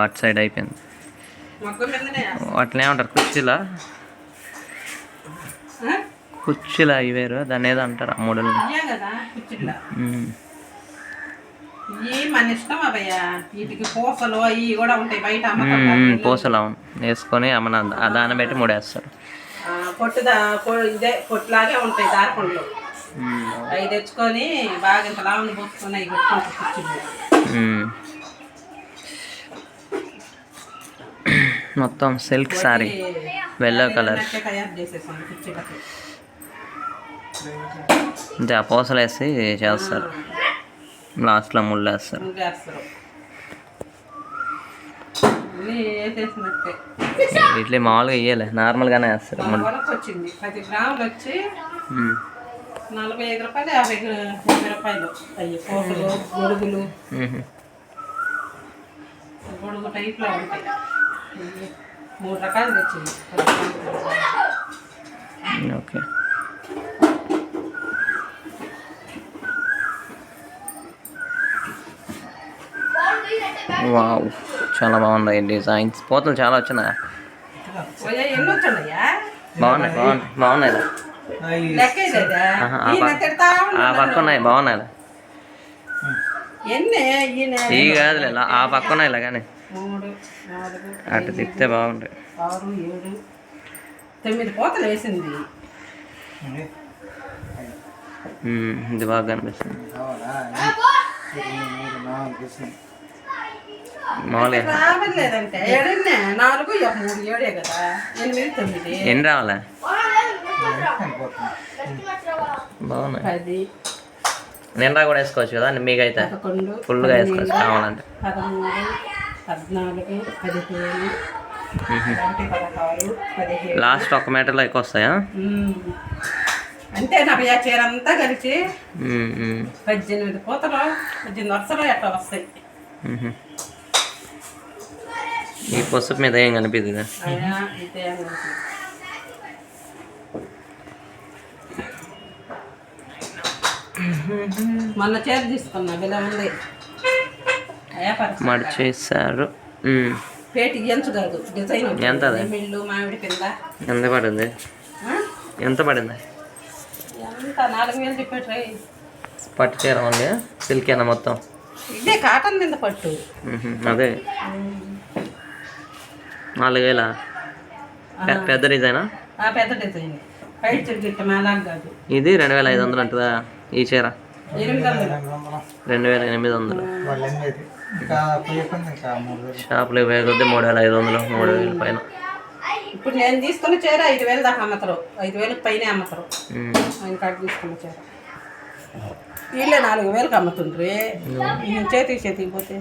అటు సైడ్ అయిపోయింది. అట్లనే ఉంటారు కుర్చీలా, కుర్చీలా అవి వేరు, దాన్ని ఏదో అంటారు ఆ మూడలు. పూసలు అవును వేసుకొని అమ్మన దాన్ని బట్టి ముడేస్తారు. పొట్టులాగే ఉంటాయి దారపండ్లు, అవి తెచ్చుకొని బాగా ఇంత లావుని పోసుకొని అవి పెట్టుకుంటారు. మొత్తం సిల్క్ సారీ వెల్లో కలర్. అంటే ఆ పూసలు వేసి చేస్తారు, లాస్ట్లో ముళ్ళు వేస్తారు. ఇట్లా మామూలుగా వేయలే, నార్మల్గానే వేస్తారు. 10 గ్రాములు వచ్చి 45 రూపాయలు 50 రూపాయలు. అయ్యి పూసలు గొడుగులు, గొడుగు టైప్లో ఉంటాయి. 3 రకాలు తెచ్చింది. ఓకే, వావ్ చాలా బాగున్నాయి డిజైన్స్. పూతలు చాలా వచ్చినాయి. బాగున్నాయి బాగున్నాయి ఆ పక్క ఉన్నాయి, బాగున్నాయి. ఇవి కాదులే ఆ పక్క ఉన్నాయి ఇలా కానీ అటు తిప్పితే బాగుంటాయి. 6, 7, 9 పూతలు వేసింది. ఇది బాగా కనిపిస్తుంది. ఎన్ని రావాలా? బాగున్నాయి. నిండా కూడా వేసుకోవచ్చు కదా, మీకైతే ఫుల్గా వేసుకోవచ్చు కావాలంటే. 13, 14, 15. లాస్ట్ 1 మీటర్లో ఎక్కువ వస్తాయా? అంతే. నా చీర అంతా కలిసి 18 పూతలు 18 వరుసలు ఎట్లా వస్తాయి. ఈ పసుపు మీద ఏం కనిపిస్తుంది? మొన్న చీర తీసుకున్నా, ఇలా ఉంది మడిచేసారు. పేటి ఎంచు కాదు, డిజైన్. ఎంత మామిడి కింద ఎంత పడింది? ఎంత పడింది? ఎంత 4000 చెప్పేట్రై. పట్టు చీర ఉంది, సిల్కేనా మొత్తం? ఇదే కాటన్ మీద పట్టు. అదే 4000. పెద్ద డిజైనా? పెద్ద డిజైన్. పైట్ చెట్టు మేలాగా కాదు. ఇది 2500 అంటుందా ఈ చీర? 2800. షాప్లో వేగొద్ది 3500, 3000 పైన. ఇప్పుడు నేను తీసుకున్న చీర 5000 దాకా అమ్మతారు, 5000 పైన అమ్మతారు. ఇంకా తీసుకున్న చీర వీళ్ళే 4000కి అమ్ముతుండ్రి. చేతికి పోతే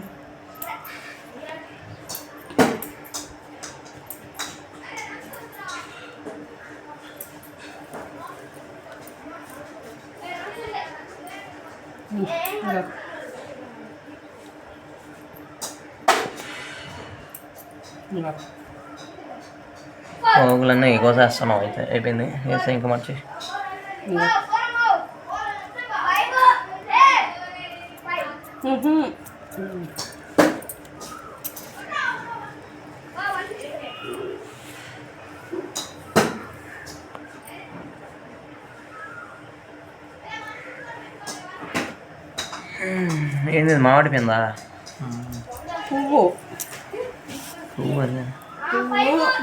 పోగులన్నీ కోసేస్తున్నావు అయితే. అయిపోయింది వేస్తే ఇంకా మంచి. ఏంది మామిడి పిందా? పువ్వు అదే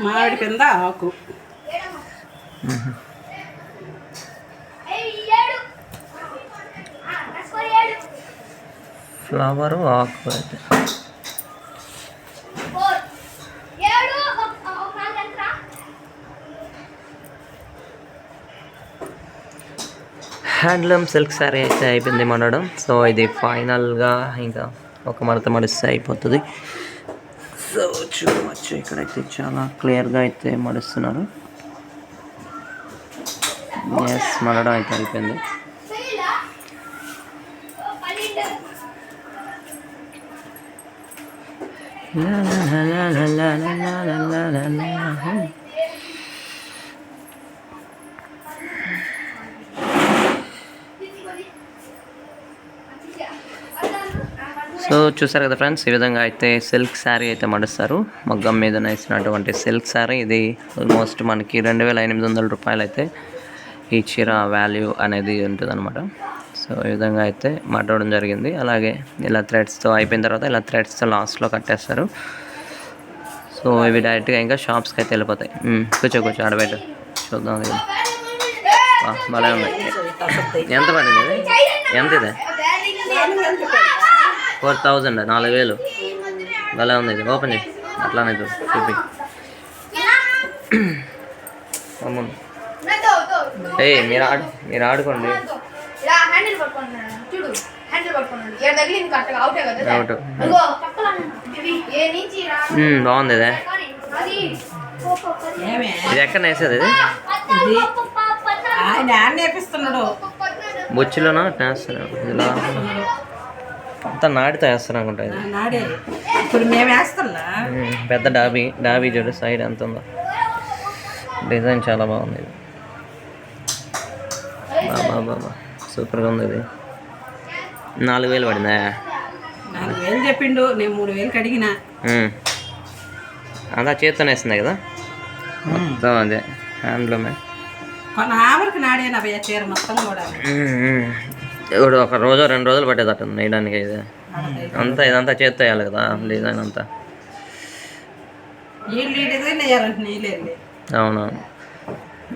మామిడి పింద ఆకు. ఫ్లవరు ఆకు అయితే. హ్యాండ్లూమ్ సిల్క్ శారీ అయితే అయిపోయింది మనడం. సో ఇది ఫైనల్గా ఇంకా ఒక మడత మడిస్తే అయిపోతుంది. సో చూడవచ్చు ఇక్కడైతే చాలా క్లియర్గా అయితే మడుస్తున్నారు. ఎస్, మడడం అయితే అయిపోయింది. సో చూసారు కదా ఫ్రెండ్స్, ఈ విధంగా అయితే సిల్క్ శారీ అయితే మడుస్తారు. మగ్గం మీద నేసినటువంటి సిల్క్ శారీ. ఇది ఆల్మోస్ట్ మనకి 2800 రూపాయలు అయితే ఈ చీర వాల్యూ అనేది ఉంటుందన్నమాట. సో ఈ విధంగా అయితే మడవడం జరిగింది. అలాగే ఇలా థ్రెడ్స్తో అయిపోయిన తర్వాత ఇలా థ్రెడ్స్తో లాస్ట్లో కట్టేస్తారు. సో ఇవి డైరెక్ట్గా ఇంకా షాప్స్కి అయితే వెళ్ళిపోతాయి. కూర్చో ఆడబెట్టు చూద్దాం. ఇది భలే ఉంది. ఎంత పడింది ఇది? ఎంత ఇది? 4000, 4000. భలే ఉంది ఇది. ఓపెన్ చేయి, అట్లానే చూపి. మీరు ఆడుకోండి. బాగుంది. ఇది ఎక్కడ వేసేది? ఇది బొచ్చులోనా వేస్తారు? ఇలా అంతా నాడితో వేస్తారు అనుకుంటా. ఇప్పుడు మేము వేస్తాం. పెద్ద డాబీ చూడు సైడ్ ఎంత ఉందో. డిజైన్ చాలా బాగుంది ఇది. బాబా సూపర్గా ఉంది ఇది. 4000 పడిందా? 4000 చెప్పిండు, నేను 3000 అడిగిన. అంతా చేతితో వేస్తుంది కదా మొత్తం. అదే హ్యాండ్లూమే. కొన్ని ఆవరికి నాడేనా భయ్య చీర మొత్తం కూడా. ఇప్పుడు ఒక రోజు 2 రోజులు పట్టేదట వేయడానికి. ఇది అంతా ఇదంతా చేత్తో వేయాలి కదా డిజైన్ అంతా. అవునవును.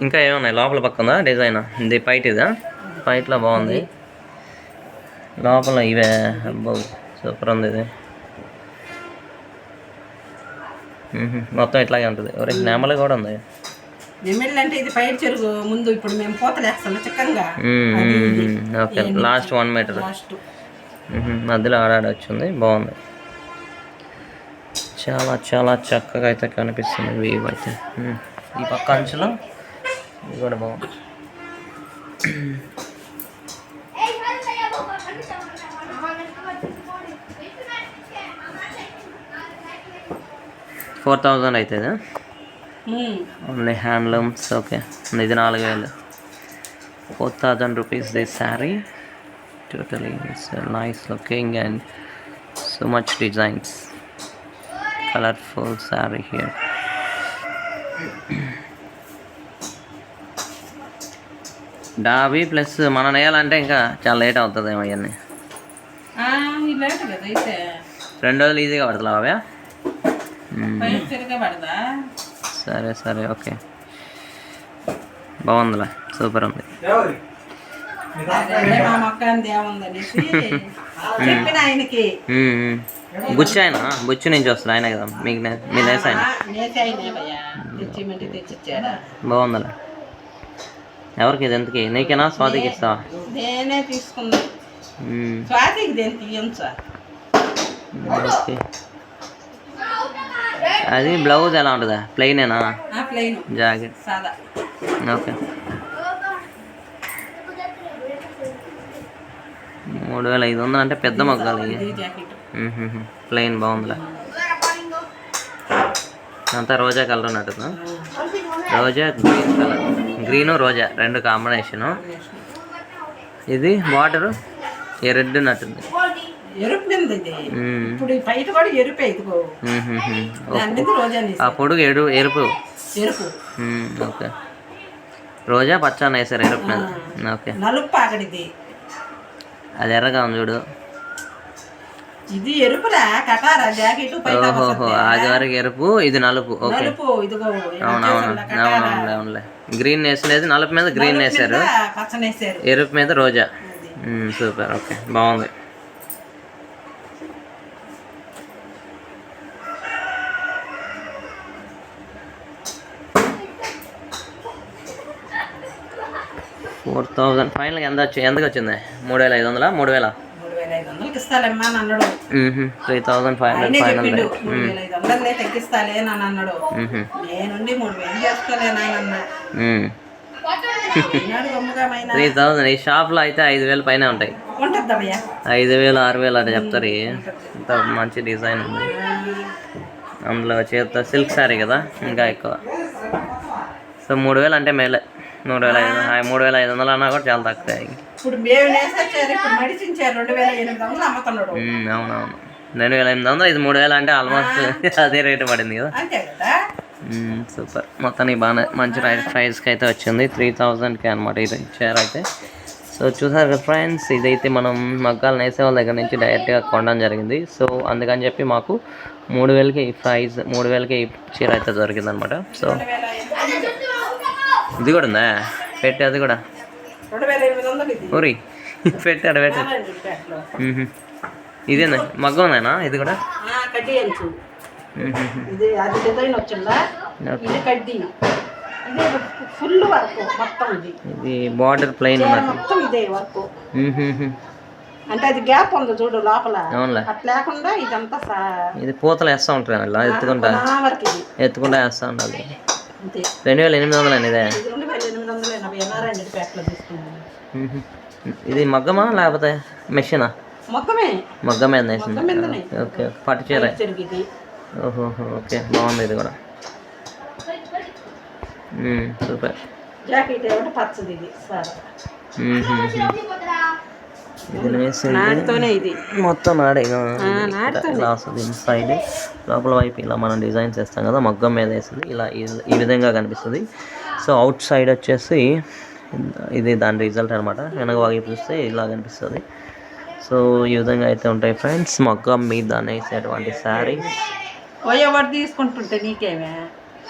ఇంకా ఏమన్నాయి లోపల పక్కన డిజైన్? ఇది పైట్ ఇదా? పైట్లో బాగుంది. లోపల ఇవే అబ్బో సూపర్ ఉంది ఇది. మొత్తం ఇట్లాగే ఉంటుంది. ఎవరికి నెమలి కూడా ఉంది. నెమలి అంటే ఇది పైట్ చెరుగు ముందు. ఇప్పుడు మేము పోతలేస్తాం చిక్కంగా. ఓకే, లాస్ట్ 1 మీటర్ మధ్యలో ఆడాడొచ్చింది. బాగుంది. చాలా చాలా చక్కగా అయితే కనిపిస్తుంది వ్యూ అయితే. ఈ పక్క అంచులో ఇది కూడా బాగుంది. 4000 అవుతుందా? Only handlooms. ఓకే, ఇది 4000. 4000 rupees this saree. Totally it's nice looking and so much designs. Colorful saree here. Dobby plus మనం వేయాలంటే ఇంకా చాలా లేట్ అవుతుందేమో. అవన్నీ 2 రోజులు ఈజీగా పడుతుంది అవే. సరే సరే ఓకే, బాగుందిలే, సూపర్ ఉంది. బుచ్చి ఆయన బుచ్చి నుంచి వస్తుంది ఆయన కదా మీకు? మీ నేస ఆయన బాగుందిలే. ఎవరికి ఇది? ఎంతకి? నీకేనా స్వాతికి ఇస్తావా? నేనే తీసుకున్నా. స్వాతికి దేనికి ఇయ్యం సార్. ఓకే, అది బ్లౌజ్ ఎలా ఉంటుందా? ప్లెయినేనా? Jacket okay. 3500 అంటే పెద్ద మగ్గాలు. ప్లెయిన్ బాగుందిలే. అంతా రోజా కలర్ ఉన్నట్టు. రోజా గ్రీన్ కలర్, గ్రీను రోజా 2 కాంబినేషను. ఇది బార్డరు రెడ్ ఉన్నట్టుంది. ఆ పొడుగు ఎరుపు. ఓకే, రోజా పచ్చ వేసారు ఎరుపు మీద. ఓకే, అది ఎర్రగా ఉంది చూడు. ఇది ఎరుపురా కటారా జాకెట్. ఓహో, అది వరకు ఎరుపు, ఇది నలుపు. ఓకే, అవునవునులే. గ్రీన్ వేసలేదు, నలుపు మీద గ్రీన్ వేసారు, ఎరుపు మీద రోజా. సూపర్. ఓకే, బాగుంది. $4000 ఫైనల్గా ఎంతకు వచ్చింది? 3500? 3000? 3500 ఇస్తాలేమ్మా అని అన్నాడు. 3500 ఫైనల్. తగ్గిస్తాలే అని అన్నాడు. నేనుండి 3000 చేసుకోలేనా? 3000. ఈ షాప్లో అయితే 5000 పైన ఉంటాయి. 5000, 6000 అట్లా చెప్తారు. ఇంత మంచి డిజైన్ ఉంది అందులో. చేత సిల్క్ శారీ కదా, ఇంకా ఎక్కువ. సో 3000 అంటే మేలే. 3500 అన్నా కూడా చాలా తక్కువ. ఇప్పుడు మేము వేసేసారు, ఇప్పుడు మడిచించారు 2800 అమ్ముతున్నాడు. అవునవును, 2800, ఇది 3000 అంటే ఆల్మోస్ట్ అదే రేటు పడింది కదా. అంతే కదా. సూపర్, మొత్తానికి బాగానే మంచి ప్రైస్కి అయితే వచ్చింది. 3000కి అనమాట ఇది చీర అయితే. సో చూసారు కదా ఫ్రెండ్స్, ఇదైతే మనం మగ్గాలు నేసే వాళ్ళ దగ్గర నుంచి డైరెక్ట్గా కొనడం జరిగింది. సో అందుకని చెప్పి మాకు 3000కి ప్రైస్, 3000కి చీర అయితే దొరికింది అనమాట. సో ఇది కూడా ఉందా పెట్టి, అది కూడా 2800 ఇది. ఊరి పెట్టాడు పెట్టు. ఇదేనా మగ్గందేనా ఇది కూడా? కడ్డీ అంచు ఇది, అది డిజైన్ వచ్చిందా, ఇది కడ్డీ, ఇది ఫుల్ వర్క్ మొత్తం. ఇది బార్డర్ ప్లెయిన్ మొత్తం ఇదే వర్క్. అంటే అది గ్యాప్ ఉంది చూడు లోపల, అట్లా లేకుండా ఇదంతా ఇది పూతలు వేస్తూ ఉంటారు అలా ఎత్తుకుంటా ఎత్తుకుంటా వేస్తూ ఉండాలి. 2800 ఇదే. 2880 ప్యాక్లో తీసుకున్నాను. ఇది మగ్గమా లేకపోతే మెషినా? మొత్తమే మగ్గమే వేసింది. ఓకే, పట్టు చీర. ఓహో, ఓకే, బాగుంది ఇది కూడా. సూపర్. జాకెట్ ఏమంటే పచ్చది ఇది సార్. ఇది వేసింది ఇది మొత్తం నాడే ఇలా వస్తుంది. ఇన్సైడ్ లోపల వైపు ఇలా మనం డిజైన్స్ వేస్తాం కదా, మగ్గం మీద వేసింది ఇలా ఈ విధంగా కనిపిస్తుంది. సో అవుట్ సైడ్ వచ్చేసి ఇది దాని రిజల్ట్ అనమాట. వెనక వాగి చూస్తే ఇలా కనిపిస్తుంది. సో ఈ విధంగా అయితే ఉంటాయి ఫ్రెండ్స్ మగ్గం మీద వేసేటువంటి శారీస్. తీసుకుంటుంటే నీకేమే.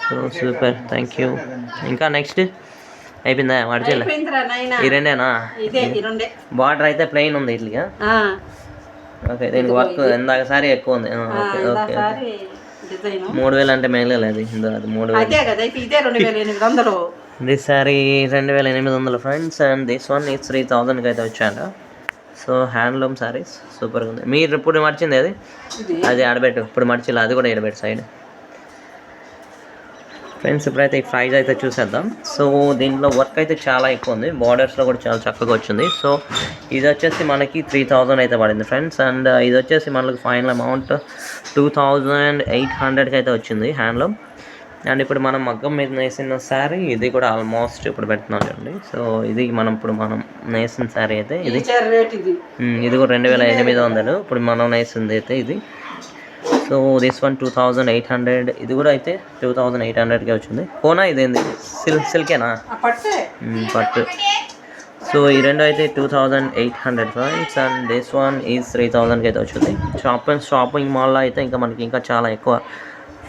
So super, thank you. ఇంకా నెక్స్ట్ అయిపోయిందా మడిచేలా? ఈ రెండేనా? బార్డర్ అయితే ప్లెయిన్ ఉంది ఇట్లా. ఓకే, దీనికి వర్క్ ఎందాక సారీ ఎక్కువ ఉంది. ఓకే ఓకే, 3000 అంటే మిగలేదు ఇందులో, అది 3000. This sorry 2800 friends. And this one ఈ 3000కి అయితే వచ్చాను. సో హ్యాండ్లూమ్ సారీస్ సూపర్గా ఉంది. మీరు ఇప్పుడు మర్చింది అది ఆడబెట్టు, ఇప్పుడు మర్చిలా అది కూడా ఆడబెట్టు సైడ్. ఫ్రెండ్స్ ఇప్పుడైతే ఈ ప్రైజ్ అయితే చూసేద్దాం. సో దీంట్లో వర్క్ అయితే చాలా ఎక్కువ ఉంది, బార్డర్స్లో కూడా చాలా చక్కగా వచ్చింది. సో ఇది వచ్చేసి మనకి 3000 అయితే పడింది ఫ్రెండ్స్. అండ్ ఇది వచ్చేసి మనకి ఫైనల్ అమౌంట్ 2800కి అయితే వచ్చింది హ్యాండ్లూమ్. అండ్ ఇప్పుడు మనం మగ్గం మీద నేసిన శారీ ఇది కూడా ఆల్మోస్ట్ ఇప్పుడు పెడుతున్నాం చూడండి. సో ఇది ఇప్పుడు మనం నేసిన శారీ అయితే ఇది కూడా 2800. ఇప్పుడు మనం నేసింది అయితే ఇది. So this one 2800. ఇది కూడా అయితే 2800కే వచ్చింది. కోనా ఇదేంది సిల్కేనా? పట్టు. సో ఈ రెండు అయితే 2800 friends. And this one is 3000కి అయితే వచ్చింది. షాపింగ్ మాల్లో అయితే ఇంకా మనకి ఇంకా చాలా ఎక్కువ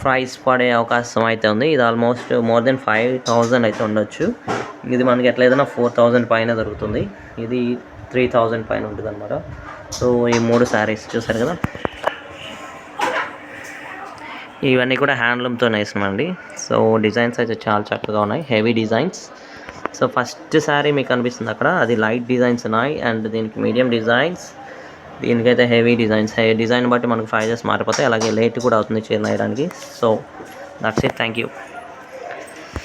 ప్రైస్ పడే అవకాశం అయితే ఉంది. ఇది ఆల్మోస్ట్ మోర్ దెన్ 5000 అయితే ఉండొచ్చు. ఇది మనకి ఎట్లా ఏదైనా 4000 పైన దొరుకుతుంది. ఇది 3000 పైన ఉంటుంది అనమాట. సో ఈ 3 శారీస్ చూసారు కదా, ఇవన్నీ కూడా హ్యాండ్లూమ్తో వేసినామండి. సో డిజైన్స్ అయితే చాలా చక్కగా ఉన్నాయి, heavy designs. So first sari మీకు కనిపిస్తుంది అక్కడ, అది లైట్ డిజైన్స్ ఉన్నాయి. అండ్ దీనికి మీడియం డిజైన్స్, దీనికైతే హెవీ డిజైన్స్. డిజైన్ బట్టి మనకు ప్రైజెస్ మారిపోతాయి, అలాగే లేట్ కూడా అవుతుంది చీర వేయడానికి. So that's it, thank you.